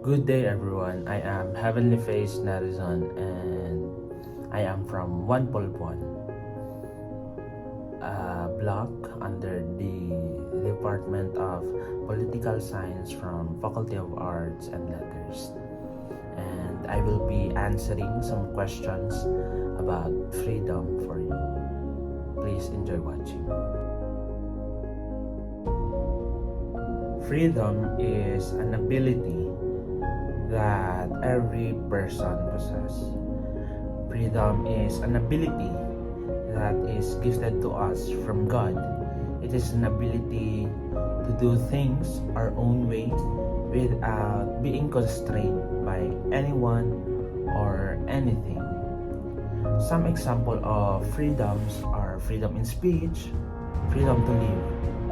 Good day, everyone. I am Heavenly Face Nerizon, and I am from 1.1 block under the Department of Political Science from Faculty of Arts and Letters. And I will be answering some questions about freedom for you. Please enjoy watching. Freedom is an ability that every person possesses. Freedom is an ability that is gifted to us from God. It is an ability to do things our own way without being constrained by anyone or anything. Some example of freedoms are freedom in speech, freedom to live.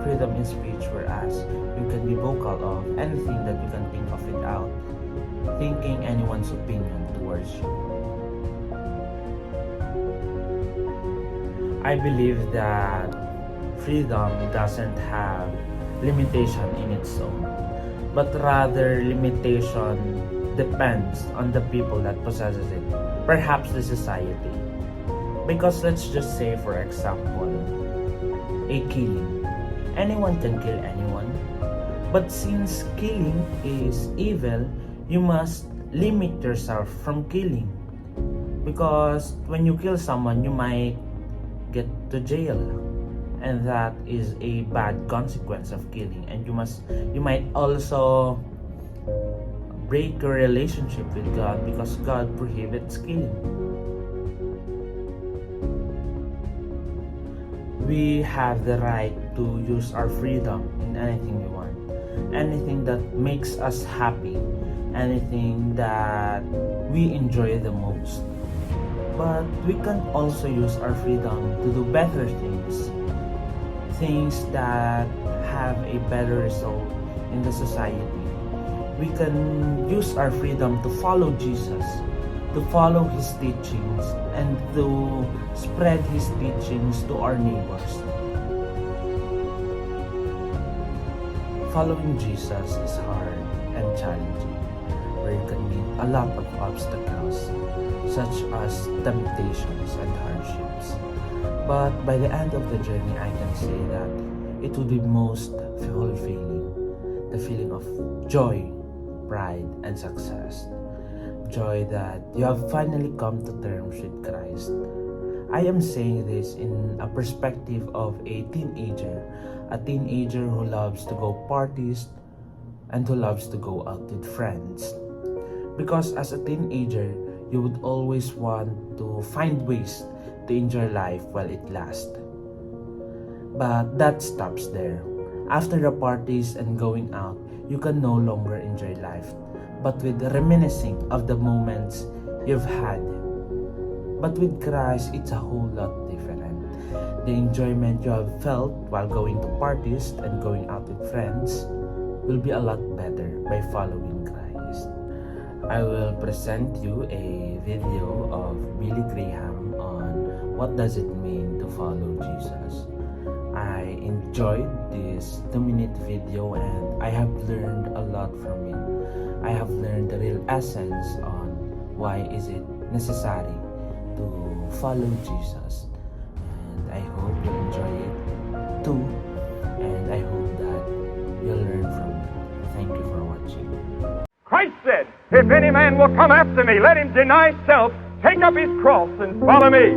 Freedom in speech, whereas you can be vocal of anything that you can think of without thinking anyone's opinion towards you. I believe that freedom doesn't have limitation in its own, but rather limitation depends on the people that possesses it, perhaps the society. Because let's just say, for example, a killing. Anyone can kill anyone, but since killing is evil, you must limit yourself from killing, because when you kill someone you might get to jail, and that is a bad consequence of killing. And you might also break your relationship with God, because God prohibits killing. We have the right to use our freedom in anything we want, anything that makes us happy, anything that we enjoy the most. But we can also use our freedom to do better things that have a better result in the society. We can use our freedom to follow Jesus, to follow His teachings, and to spread His teachings to our neighbors. Following Jesus is hard and challenging, where you can meet a lot of obstacles, such as temptations and hardships. But by the end of the journey, I can say that it will be most fulfilling, the feeling of joy, pride, and success. Joy that you have finally come to terms with Christ. I am saying this in a perspective of a teenager who loves to go parties and who loves to go out with friends. Because as a teenager, you would always want to find ways to enjoy life while it lasts. But that stops there. After the parties and going out, you can no longer enjoy life, but with reminiscing of the moments you've had. But with Christ, it's a whole lot different. The enjoyment you have felt while going to parties and going out with friends will be a lot better by following Christ. I will present you a video of Billy Graham on what does it mean to follow Jesus. I enjoyed this 2-minute video and I have learned a lot from it. I have learned the real essence on why is it necessary to follow Jesus. And I hope you enjoy it too. And I hope that you'll learn from it. Thank you for watching. Christ said, if any man will come after me, let him deny self, take up his cross, and follow me.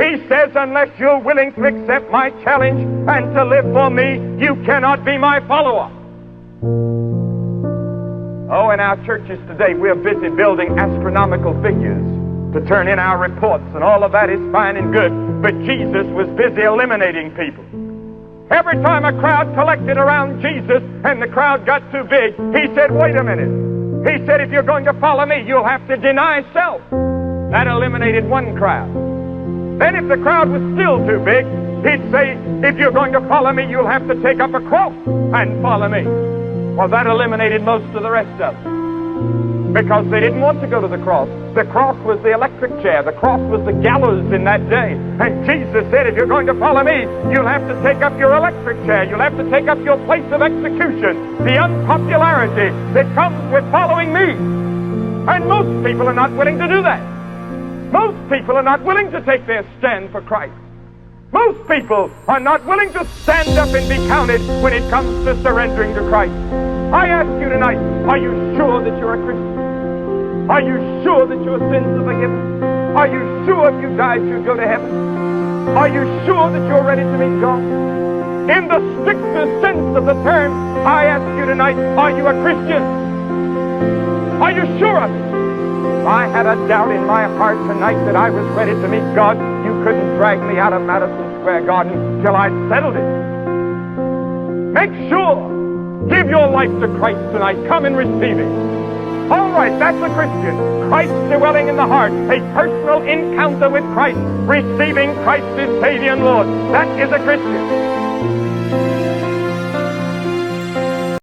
He says, unless you're willing to accept my challenge and to live for me, you cannot be my follower. Oh, in our churches today, we're busy building astronomical figures to turn in our reports, and all of that is fine and good, but Jesus was busy eliminating people. Every time a crowd collected around Jesus and the crowd got too big, he said, wait a minute. He said, if you're going to follow me, you'll have to deny self. That eliminated one crowd. Then if the crowd was still too big, he'd say, if you're going to follow me, you'll have to take up a cross and follow me. Well, that eliminated most of the rest of them. because they didn't want to go to the cross. The cross was the electric chair. The cross was the gallows in that day. And Jesus said, if you're going to follow me, you'll have to take up your electric chair. You'll have to take up your place of execution, the unpopularity that comes with following me. And most people are not willing to do that. Most people are not willing to take their stand for Christ. Most people are not willing to stand up and be counted when it comes to surrendering to Christ. I ask you tonight, are you sure that you're a Christian? Are you sure that your sins are forgiven? Are you sure if you died you'd go to heaven? Are you sure that you're ready to meet God? In the strictest sense of the term, I ask you tonight, are you a Christian? Are you sure of it? If I had a doubt in my heart tonight that I was ready to meet God, you couldn't drag me out of Madison Square Garden till I'd settled it. Make sure. Give your life to Christ tonight. Come and receive Him. All right, that's a Christian. Christ dwelling in the heart. A personal encounter with Christ. Receiving Christ as Savior and Lord. That is a Christian.